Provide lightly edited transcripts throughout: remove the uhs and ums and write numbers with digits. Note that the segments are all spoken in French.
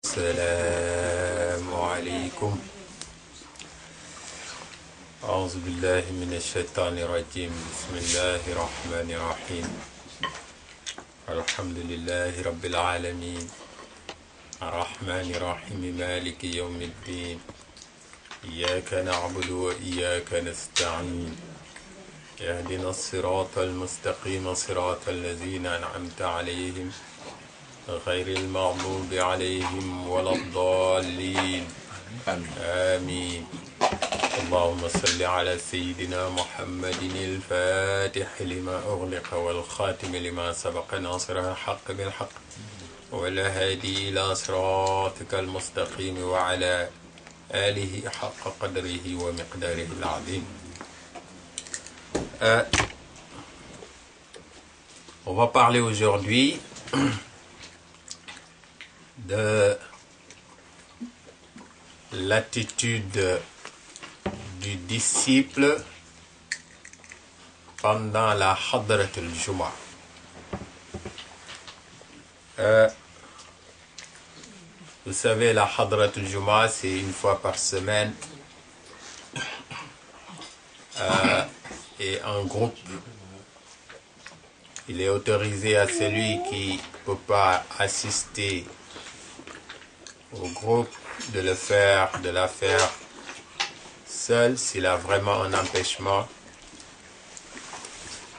السلام عليكم. أعوذ بالله من الشيطان الرجيم. بسم الله الرحمن الرحيم. الحمد لله رب العالمين الرحمن الرحيم مالك يوم الدين إياك نعبد وإياك نستعين اهدنا الصراط المستقيم صراط الذين أنعمت عليهم غير المغضوب عليهم ولا الضالين آمين. اللهم صل على سيدنا محمد الفاتح لما أغلق والخاتم لما سبق ناصر الحق بالحق والهادي إلى صراطك المستقيم وعلى آله حق قدره ومقداره العظيم. On va parler aujourd'hui de l'attitude du disciple pendant la Hadrat al-Juma. Vous savez, la Hadrat al-Juma, c'est une fois par semaine et en groupe. Il est autorisé à celui qui ne peut pas assister au groupe de la faire seul s'il a vraiment un empêchement.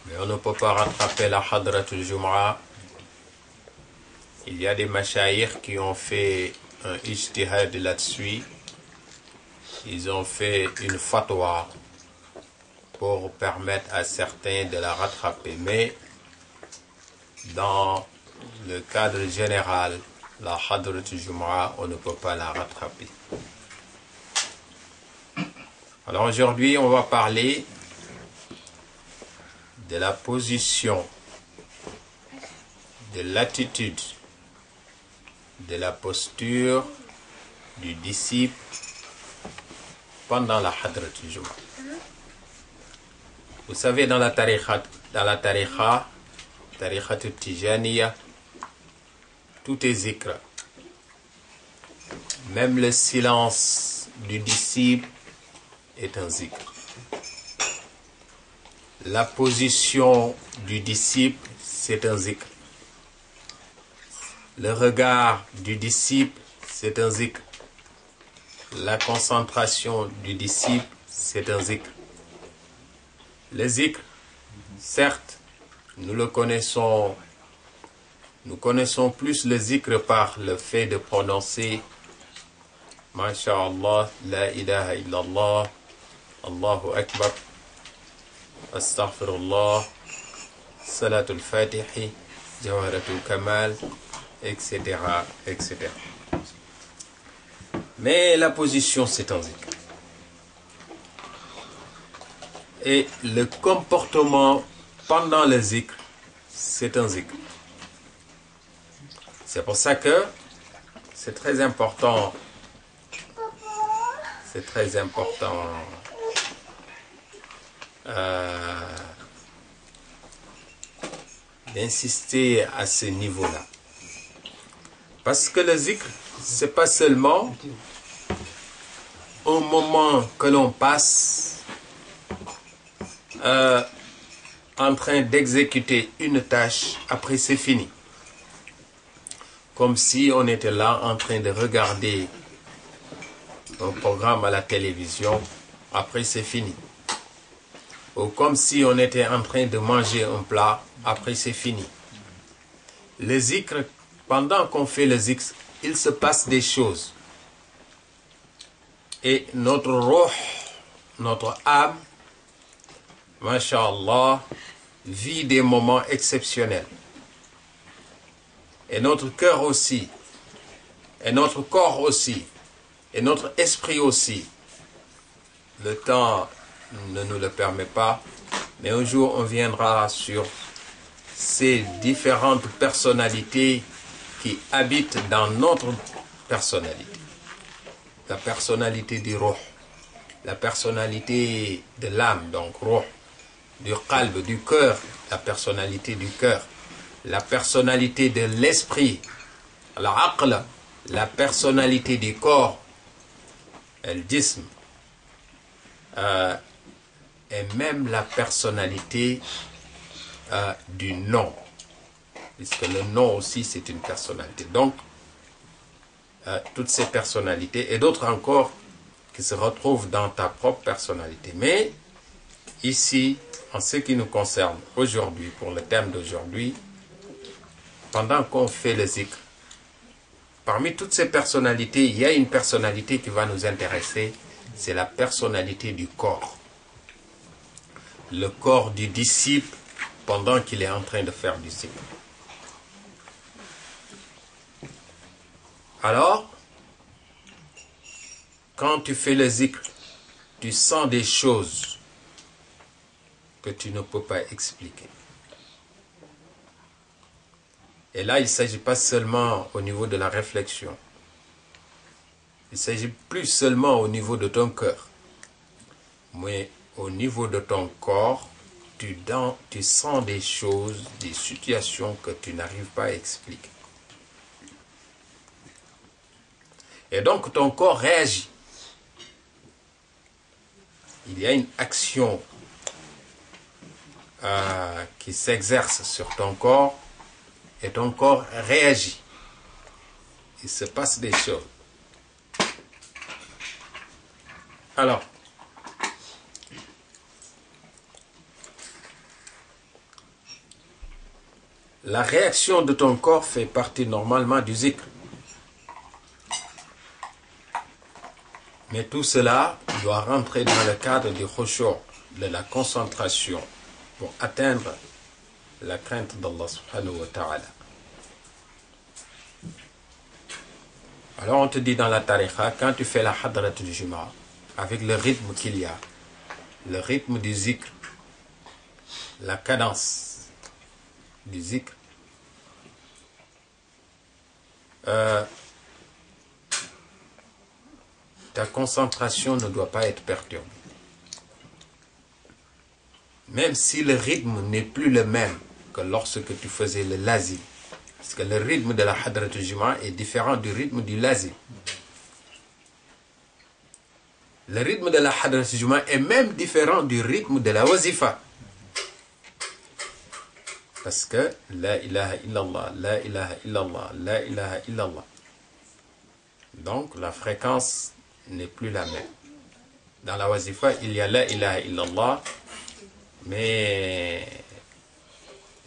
Mais on ne peut pas rattraper la Hadrat al-Jum'a. Il y a des mashayikh qui ont fait un ijtihad là-dessus. Ils ont fait une fatwa pour permettre à certains de la rattraper. Mais dans le cadre général, la Hadrat al-Jum'a, on ne peut pas la rattraper. Alors aujourd'hui, on va parler de la position, de l'attitude, de la posture du disciple pendant la Hadrat al-Jum'a. Vous savez, dans la tariqa al-Tijaniya, tout est zikr. Même le silence du disciple est un zikr. La position du disciple, c'est un zikr. Le regard du disciple, c'est un zikr. La concentration du disciple, c'est un zikr. Le zikr, certes, nous connaissons plus le zikr par le fait de prononcer Masha'Allah, La ilaha illallah, Allahu Akbar, Astaghfirullah, Salatul Fatihi, Jawharatul Kamal, etc., etc. Mais la position, c'est un zikr. Et le comportement pendant le zikr, c'est un zikr. C'est pour ça que c'est très important. C'est très important d'insister à ce niveau-là. Parce que le zikr, c'est pas seulement un moment que l'on passe en train d'exécuter une tâche, après c'est fini. Comme si on était là en train de regarder un programme à la télévision, après c'est fini. Ou comme si on était en train de manger un plat, après c'est fini. Le zikr, pendant qu'on fait le zikr, il se passe des choses. Et notre ruh, notre âme, Masha'Allah, vit des moments exceptionnels. Et notre cœur aussi, et notre corps aussi, et notre esprit aussi. Le temps ne nous le permet pas, mais un jour on viendra sur ces différentes personnalités qui habitent dans notre personnalité. La personnalité du ruh, la personnalité de l'âme, donc ruh, du qalb, du cœur, la personnalité du cœur, la personnalité de l'esprit, l'aql, la personnalité du corps, le jism, et même la personnalité du nom, puisque le nom aussi c'est une personnalité. Donc, toutes ces personnalités et d'autres encore qui se retrouvent dans ta propre personnalité. Mais ici, en ce qui nous concerne aujourd'hui, pour le thème d'aujourd'hui, pendant qu'on fait le zikr, parmi toutes ces personnalités, il y a une personnalité qui va nous intéresser, c'est la personnalité du corps. Le corps du disciple pendant qu'il est en train de faire du zikr. Alors, quand tu fais le zikr, tu sens des choses que tu ne peux pas expliquer. Et là, il ne s'agit pas seulement au niveau de la réflexion. Il ne s'agit plus seulement au niveau de ton cœur. Mais au niveau de ton corps, tu sens des choses, des situations que tu n'arrives pas à expliquer. Et donc, ton corps réagit. Il y a une action qui s'exerce sur ton corps et ton corps réagit. Il se passe des choses. Alors, la réaction de ton corps fait partie normalement du zikr. Mais tout cela doit rentrer dans le cadre du khushu', de la concentration, pour atteindre la crainte d'Allah subhanahu wa ta'ala. Alors on te dit dans la tariqa, quand tu fais la hadrat du Juma, avec le rythme qu'il y a, le rythme du zikr, la cadence du zikr, ta concentration ne doit pas être perturbée. Même si le rythme n'est plus le même que lorsque tu faisais le lazim. Parce que le rythme de la hadrat al-Juma est différent du rythme du lazim. Le rythme de la hadrat al-Juma est même différent du rythme de la wazifa. Parce que la ilaha illallah, la ilaha illallah, la ilaha illallah. Donc la fréquence n'est plus la même. Dans la wazifa, il y a la ilaha illallah, mais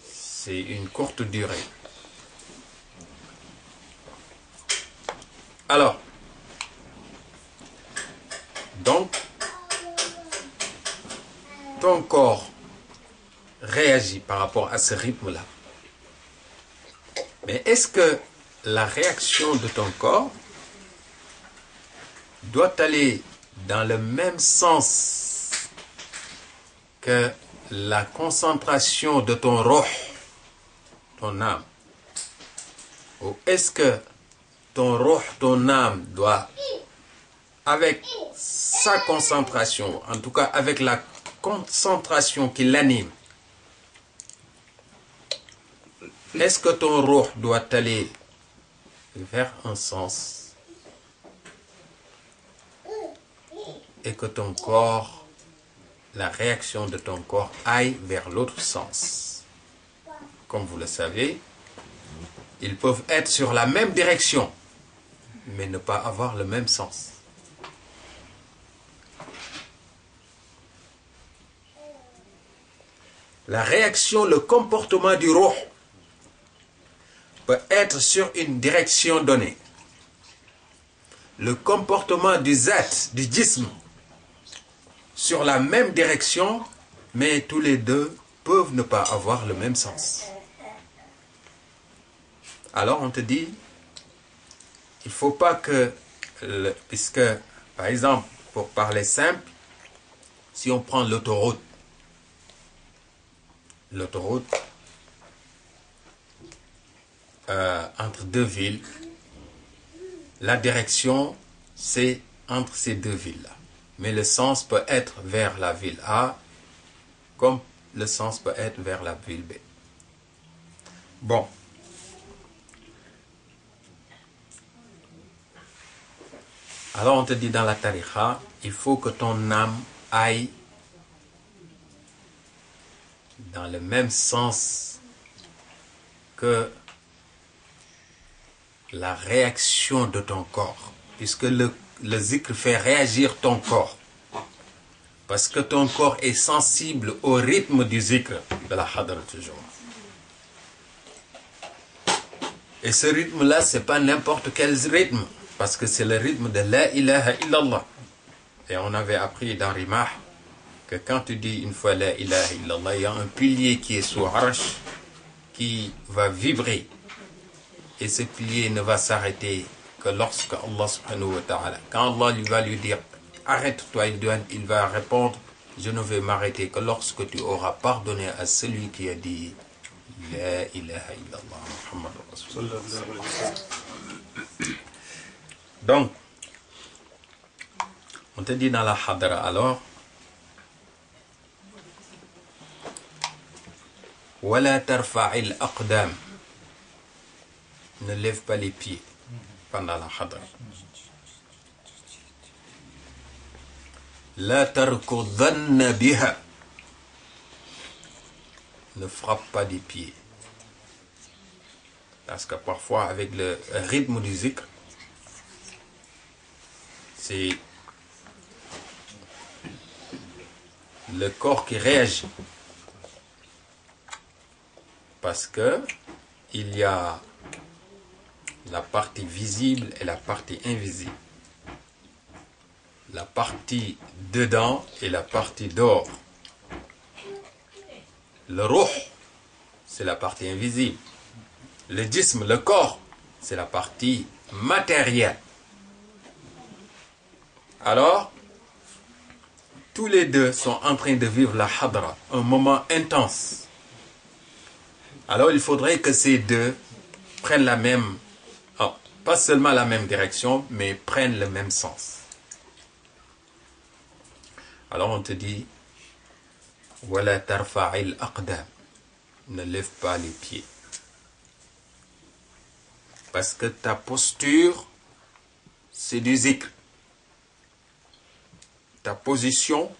c'est une courte durée. Alors, donc, ton corps réagit par rapport à ce rythme-là. Mais est-ce que la réaction de ton corps doit aller dans le même sens que la concentration de ton ruh, ton âme? Ou est-ce que ton ruh, ton âme doit, avec sa concentration, en tout cas avec la concentration qui l'anime, est-ce que ton ruh doit aller vers un sens et que ton corps, la réaction de ton corps aille vers l'autre sens? Comme vous le savez, ils peuvent être sur la même direction, mais ne pas avoir le même sens. La réaction, le comportement du ruh peut être sur une direction donnée. Le comportement du zat, du jism, sur la même direction, mais tous les deux peuvent ne pas avoir le même sens. Alors on te dit, il ne faut pas que, puisque, par exemple, pour parler simple, si on prend l'autoroute, entre deux villes, la direction, c'est entre ces deux villes-là. Mais le sens peut être vers la ville A, comme le sens peut être vers la ville B. Bon. Alors on te dit dans la tariqa, il faut que ton âme aille dans le même sens que la réaction de ton corps, puisque le zikr fait réagir ton corps, parce que ton corps est sensible au rythme du zikr de la hadra toujours. Et ce rythme-là, c'est pas n'importe quel rythme, parce que c'est le rythme de la ilaha illallah. Et on avait appris dans Rimah que quand tu dis une fois la ilaha illallah, il y a un pilier qui est sous arsh qui va vibrer. Et ce pilier ne va s'arrêter que lorsque Allah subhanahu wa ta'ala, quand Allah va lui dire arrête-toi, il va répondre je ne vais m'arrêter que lorsque tu auras pardonné à celui qui a dit la ilaha illallah Muhammad Rasulullah. Donc, on te dit dans la hadra alors wala tarfa'il aqdam, ne lève pas les pieds pendant la hadra. La tarkudanna biha, ne frappe pas des pieds. Parce que parfois avec le rythme du zikr, c'est le corps qui réagit. Parce que il y a la partie visible et la partie invisible. La partie dedans et la partie dehors. Le ruh, c'est la partie invisible. Le jism, le corps, c'est la partie matérielle. Alors, tous les deux sont en train de vivre la hadra, un moment intense. Alors, il faudrait que ces deux prennent la même, pas seulement la même direction, mais prennent le même sens. Alors on te dit wala tarfa'il aqdam, ne lève pas les pieds. Parce que ta posture, c'est du zikr. Ta position,